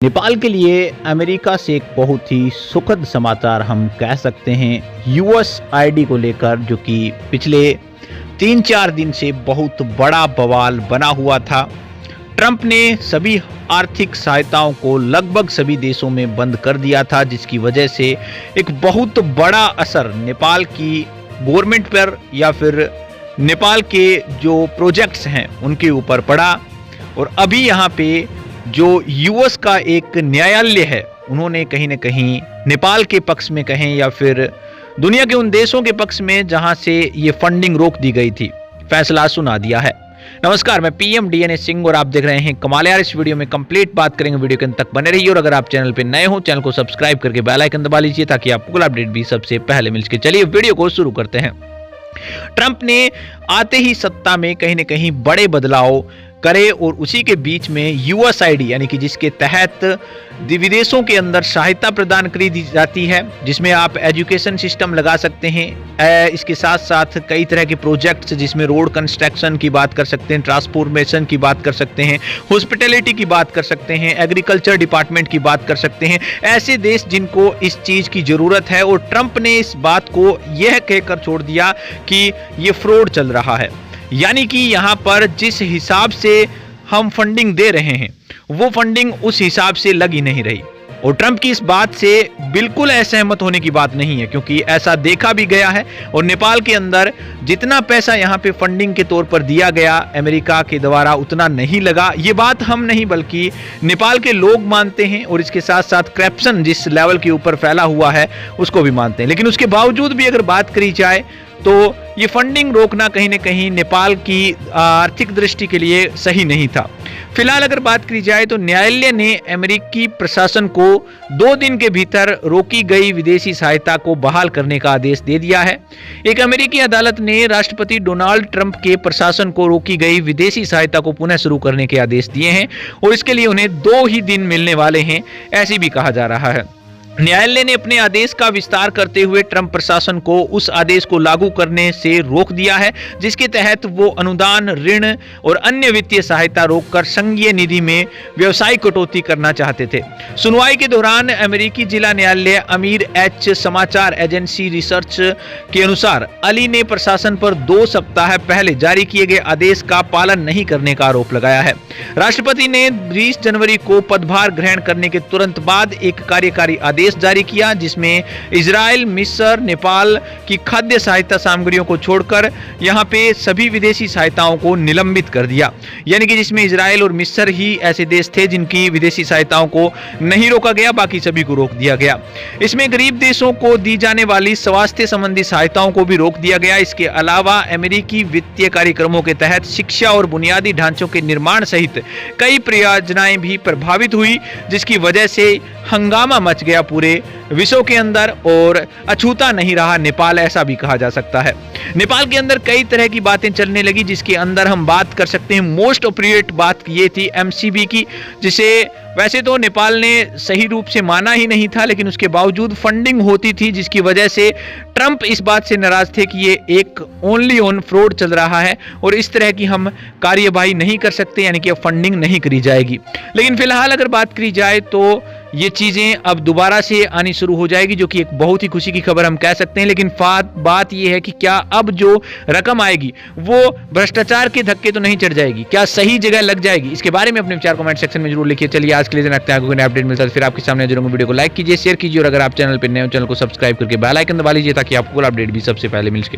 नेपाल के लिए अमेरिका से एक बहुत ही सुखद समाचार हम कह सकते हैं यूएसआईडी को लेकर, जो कि पिछले 3-4 दिन से बहुत बड़ा बवाल बना हुआ था। ट्रंप ने सभी आर्थिक सहायताओं को लगभग सभी देशों में बंद कर दिया था, जिसकी वजह से एक बहुत बड़ा असर नेपाल की गवर्नमेंट पर या फिर नेपाल के जो प्रोजेक्ट्स हैं उनके ऊपर पड़ा। और अभी यहाँ पे जो यूएस का एक न्यायालय है, उन्होंने कहीं ना कहीं नेपाल के पक्ष में कहें या फिर दुनिया के उन देशों के पक्ष में जहां से ये फंडिंग रोक दी गई थी, फैसला सुना दिया है। नमस्कार, मैं पीएम डीएनए सिंह और आप देख रहे हैं कमाल यार। इस वीडियो में कंप्लीट बात करेंगे, वीडियो के अंत तक बने रहिए। और अगर आप चैनल पे नए हो, चैनल को सब्सक्राइब करके बेल आइकन दबा लीजिए ताकि आपको कुल अपडेट भी सबसे पहले मिल सके। चलिए वीडियो को शुरू करते हैं। ट्रंप ने आते ही सत्ता में कहीं ना कहीं बड़े बदलाव करे और उसी के बीच में यूएसआईडी यानी कि जिसके तहत विदेशों के अंदर सहायता प्रदान करी दी जाती है, जिसमें आप एजुकेशन सिस्टम लगा सकते हैं। इसके साथ साथ कई तरह के प्रोजेक्ट्स, जिसमें रोड कंस्ट्रक्शन की बात कर सकते हैं, ट्रांसफॉर्मेशन की बात कर सकते हैं, हॉस्पिटैलिटी की बात कर सकते हैं, एग्रीकल्चर डिपार्टमेंट की बात कर सकते हैं। ऐसे देश जिनको इस चीज की जरूरत है, और ट्रंप ने इस बात को यह कहकर छोड़ दिया कि ये फ्रॉड चल रहा है। यानी कि यहां पर जिस हिसाब से हम फंडिंग दे रहे हैं वो फंडिंग उस हिसाब से लग ही नहीं रही। और ट्रंप की इस बात से बिल्कुल असहमत होने की बात नहीं है, क्योंकि ऐसा देखा भी गया है। और नेपाल के अंदर जितना पैसा यहाँ पे फंडिंग के तौर पर दिया गया अमेरिका के द्वारा, उतना नहीं लगा। ये बात हम नहीं बल्कि नेपाल के लोग मानते हैं, और इसके साथ साथ करप्शन जिस लेवल के ऊपर फैला हुआ है उसको भी मानते हैं। लेकिन उसके बावजूद भी अगर बात करी जाए तो ये फंडिंग रोकना कहीं ना कहीं नेपाल की आर्थिक दृष्टि के लिए सही नहीं था। फिलहाल अगर बात करी जाए तो न्यायालय ने अमेरिकी प्रशासन को 2 दिन के भीतर रोकी गई विदेशी सहायता को बहाल करने का आदेश दे दिया है। एक अमेरिकी अदालत ने राष्ट्रपति डोनाल्ड ट्रंप के प्रशासन को रोकी गई विदेशी सहायता को पुनः शुरू करने के आदेश दिए हैं, और इसके लिए उन्हें 2 ही दिन मिलने वाले हैं, ऐसे भी कहा जा रहा है। न्यायालय ने अपने आदेश का विस्तार करते हुए ट्रंप प्रशासन को उस आदेश को लागू करने से रोक दिया है, जिसके तहत वो अनुदान, ऋण और अन्य वित्तीय सहायता रोककर संघीय निधि में व्यवसायिक कटौती करना चाहते थे। सुनवाई के दौरान अमेरिकी जिला न्यायालय अमीर एच समाचार एजेंसी रिसर्च के अनुसार अली ने प्रशासन पर 2 सप्ताह पहले जारी किए गए आदेश का पालन नहीं करने का आरोप लगाया है। राष्ट्रपति ने 20 जनवरी को पदभार ग्रहण करने के तुरंत बाद एक कार्यकारी आदेश जारी किया, जिसमें इजराइल, मिस्र, नेपाल की खाद्य सहायता सामग्रियों को छोड़कर यहां पे सभी विदेशी सहायताओं को निलंबित कर दिया। यानी कि जिसमें इजराइल और मिस्र ही ऐसे देश थे जिनकी विदेशी सहायताओं को नहीं रोका गया, बाकी सभी को रोक दिया गया। इसमें गरीब देशों को दी जाने वाली स्वास्थ्य संबंधी सहायताओं को भी रोक दिया गया। इसके अलावा अमेरिकी वित्तीय कार्यक्रमों के तहत शिक्षा और बुनियादी ढांचों के निर्माण सहित कई परियोजनाएं भी प्रभावित हुई, जिसकी वजह से हंगामा मच गया पूरे विश्व के अंदर, और अछूता नहीं रहा नेपाल, ऐसा भी कहा जा सकता है। नेपाल के अंदर कई तरह की बातें चलने लगी, जिसके अंदर हम बात कर सकते हैं मोस्ट अप्रोप्रिएट बात ये थी एमसीबी की, जिसे वैसे तो नेपाल ने सही रूप से माना ही नहीं था, लेकिन उसके बावजूद फंडिंग होती थी, जिसकी वजह से ट्रंप इस बात से नाराज थे कि ये एक ओनली ऑन फ्रॉड चल रहा है और इस तरह की हम कार्यवाही नहीं कर सकते, यानी कि अब फंडिंग नहीं करी जाएगी। लेकिन फिलहाल अगर बात करी जाए तो ये चीजें अब दोबारा से आनी शुरू हो जाएगी, जो कि एक बहुत ही खुशी की खबर हम कह सकते हैं। लेकिन बात यह है कि क्या अब जो रकम आएगी वो भ्रष्टाचार के धक्के तो नहीं चढ़ जाएगी, क्या सही जगह लग जाएगी? इसके बारे में अपने विचार कमेंट सेक्शन में जरूर लिखिए। चलिए आज के लिए रखते हैं, कोई अपडेट मिलता है फिर आपके सामने जरूर। वीडियो को लाइक कीजिए, शेयर कीजिए, और अगर आप चैनल पर नए हो चैनल को सब्सक्राइब करके बेल आइकन दबा लीजिए ताकि आपको अपडेट भी सबसे पहले मिल सके।